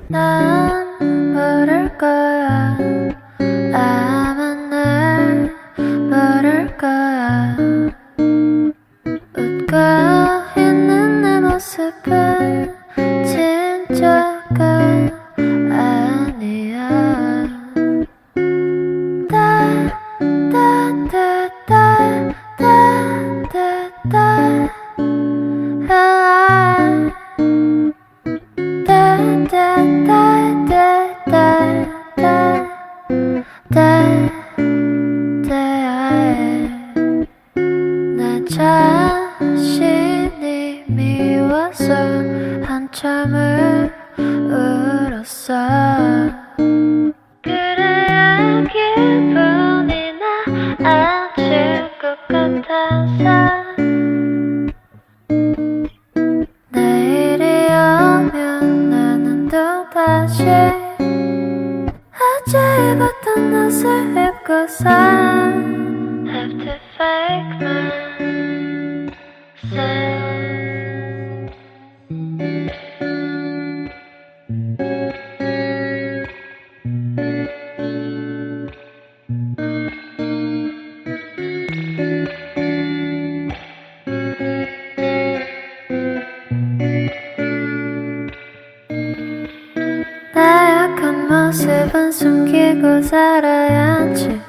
난 모를 거야. 아마 날 모를 거야. 웃고 있는 내 모습은 진짜가 아니야. 내 자신이 미워서 한참을 울었어. 그래야 기분이 나아질 것 같아서 내일이 오면 나는 또다시 어제 입었던 옷을 입고서 Have to fake myself. 나약한 모습은 숨기고 살아야지.